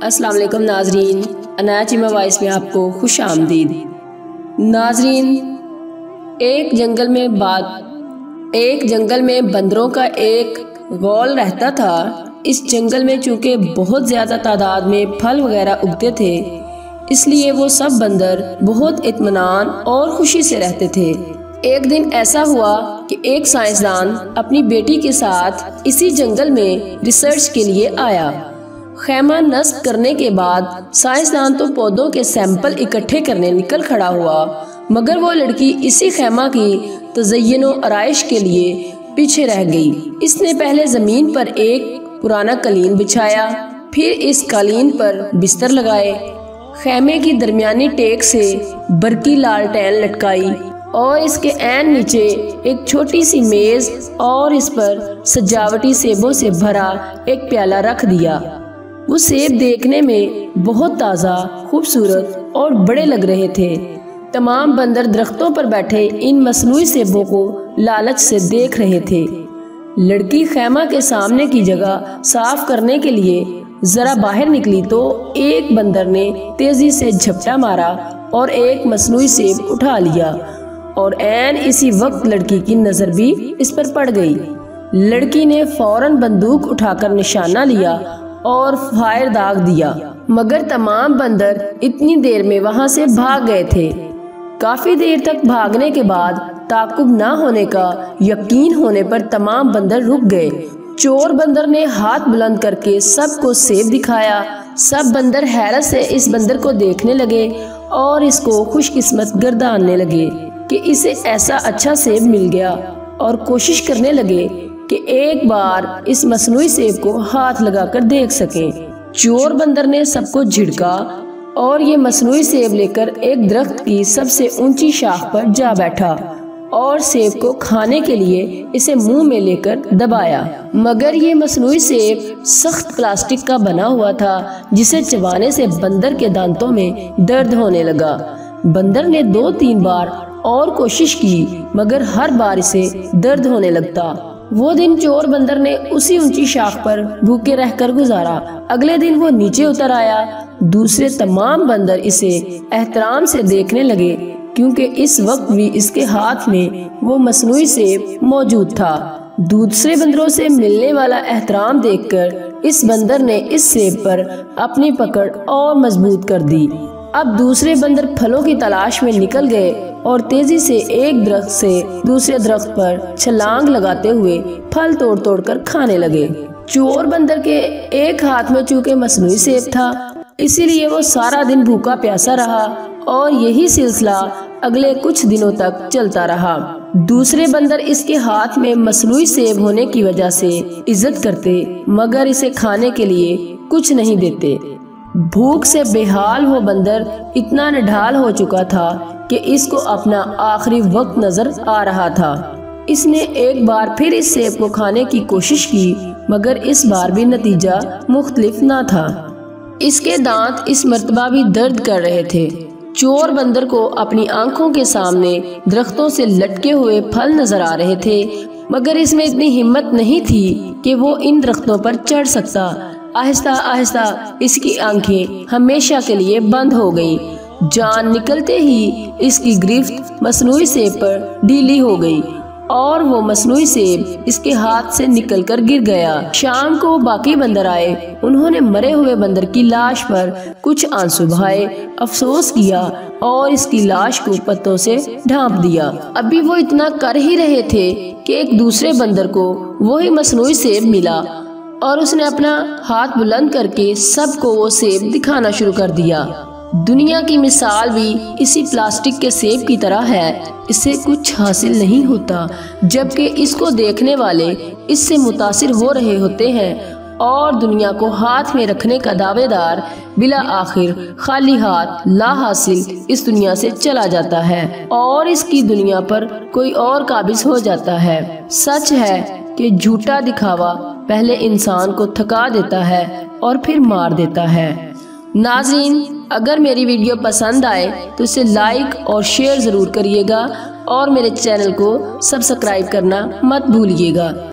السلام علیکم ناظرین، عنایت چیمہ وائس میں آپ کو خوش آمدید۔ ناظرین، ایک جنگل میں بندروں کا ایک غول رہتا تھا۔ اس جنگل میں چونکہ بہت زیادہ تعداد میں پھل وغیرہ اگتے تھے، اس لیے وہ سب بندر بہت اطمینان اور خوشی سے رہتے تھے۔ ایک دن ایسا ہوا کہ ایک سائنسدان اپنی بیٹی کے ساتھ اسی جنگل میں ریسرچ کے لیے آیا۔ خیمہ نصب کرنے کے بعد سائنسدان تو پودوں کے سیمپل اکٹھے کرنے نکل کھڑا ہوا، مگر وہ لڑکی اسی خیمہ کی تزئین و آرائش کے لیے پیچھے رہ گئی۔ اس نے پہلے زمین پر ایک پرانا قالین بچھایا، پھر اس قالین پر بستر لگائے، خیمے کی درمیانی ٹیک سے برقی لالٹین لٹکائی اور اس کے عین نیچے ایک چھوٹی سی میز اور اس پر سجاوٹی سیبوں سے بھرا ایک پیالہ رکھ دیا۔ وہ سیب دیکھنے میں بہت تازہ، خوبصورت اور بڑے لگ رہے تھے۔ تمام بندر درختوں پر بیٹھے ان مصنوعی سیبوں کو لالچ سے دیکھ رہے تھے۔ لڑکی خیمہ کے سامنے کی جگہ صاف کرنے کے لیے ذرا باہر نکلی تو ایک بندر نے تیزی سے جھپٹا مارا اور ایک مصنوعی سیب اٹھا لیا، اور عین اسی وقت لڑکی کی نظر بھی اس پر پڑ گئی۔ لڑکی نے فوراً بندوق اٹھا کر نشانہ لیا اور فائر داغ دیا، مگر تمام بندر اتنی دیر میں وہاں سے بھاگ گئے تھے۔ کافی دیر تک بھاگنے کے بعد تعاقب نہ ہونے کا یقین ہونے پر تمام بندر رک گئے۔ چور بندر نے ہاتھ بلند کر کے سب کو سیب دکھایا۔ سب بندر حیرت سے اس بندر کو دیکھنے لگے اور اس کو خوش قسمت گرداننے لگے کہ اسے ایسا اچھا سیب مل گیا، اور کوشش کرنے لگے کہ ایک بار اس مصنوعی سیب کو ہاتھ لگا کر دیکھ سکیں۔ چور بندر نے سب کو جھڑکا اور یہ مصنوعی سیب لے کر ایک درخت کی سب سے اونچی شاخ پر جا بیٹھا اور سیب کو کھانے کے لیے اسے منہ میں لے کر دبایا، مگر یہ مصنوعی سیب سخت پلاسٹک کا بنا ہوا تھا، جسے چبانے سے بندر کے دانتوں میں درد ہونے لگا۔ بندر نے 2-3 بار اور کوشش کی، مگر ہر بار اسے درد ہونے لگتا۔ وہ دن چور بندر نے اسی اونچی شاخ پر بھوکے رہ کر گزارا۔ اگلے دن وہ نیچے اتر آیا۔ دوسرے تمام بندر اسے احترام سے دیکھنے لگے، کیونکہ اس وقت بھی اس کے ہاتھ میں وہ مصنوعی سیب موجود تھا۔ دوسرے بندروں سے ملنے والا احترام دیکھ کر اس بندر نے اس سیب پر اپنی پکڑ اور مضبوط کر دی۔ اب دوسرے بندر پھلوں کی تلاش میں نکل گئے اور تیزی سے ایک درخت سے دوسرے درخت پر چھلانگ لگاتے ہوئے پھل توڑ توڑ کر کھانے لگے۔ چور بندر کے ایک ہاتھ میں چونکہ مصنوعی سیب تھا، اسی لیے وہ سارا دن بھوکا پیاسا رہا، اور یہی سلسلہ اگلے کچھ دنوں تک چلتا رہا۔ دوسرے بندر اس کے ہاتھ میں مصنوعی سیب ہونے کی وجہ سے عزت کرتے، مگر اسے کھانے کے لیے کچھ نہیں دیتے۔ بھوک سے بے حال وہ بندر اتنا نڈھال ہو چکا تھا کہ اس کو اپنا آخری وقت نظر آ رہا تھا۔ اس نے ایک بار پھر اس سیب کو کھانے کی کوشش کی، مگر اس بار بھی نتیجہ مختلف نہ تھا۔ اس کے دانت اس مرتبہ بھی درد کر رہے تھے۔ چور بندر کو اپنی آنکھوں کے سامنے درختوں سے لٹکے ہوئے پھل نظر آ رہے تھے، مگر اس میں اتنی ہمت نہیں تھی کہ وہ ان درختوں پر چڑھ سکتا۔ آہستہ آہستہ اس کی آنکھیں ہمیشہ کے لیے بند ہو گئیں۔ جان نکلتے ہی اس کی گرفت مصنوعی سیب پر ڈھیلی ہو گئی اور وہ مصنوعی سیب اس کے ہاتھ سے نکل کر گر گیا۔ شام کو باقی بندر آئے۔ انہوں نے مرے ہوئے بندر کی لاش پر کچھ آنسو بہائے، افسوس کیا اور اس کی لاش کو پتوں سے ڈھانپ دیا۔ ابھی وہ اتنا کر ہی رہے تھے کہ ایک دوسرے بندر کو وہی مصنوعی سیب ملا، اور اس نے اپنا ہاتھ بلند کر کے سب کو وہ سیب دکھانا شروع کر دیا۔ دنیا کی مثال بھی اسی پلاسٹک کے سیب کی طرح ہے۔ اس سے کچھ حاصل نہیں ہوتا، جبکہ اس کو دیکھنے والے اس سے متاثر ہو رہے ہوتے ہیں، اور دنیا کو ہاتھ میں رکھنے کا دعوے دار بالآخر خالی ہاتھ لا حاصل اس دنیا سے چلا جاتا ہے، اور اس کی دنیا پر کوئی اور قابض ہو جاتا ہے۔ سچ ہے کہ جھوٹا دکھاوا پہلے انسان کو تھکا دیتا ہے اور پھر مار دیتا ہے۔ ناظرین، اگر میری ویڈیو پسند آئے تو اسے لائک اور شیئر ضرور کریے گا، اور میرے چینل کو سبسکرائب کرنا مت بھولیے گا۔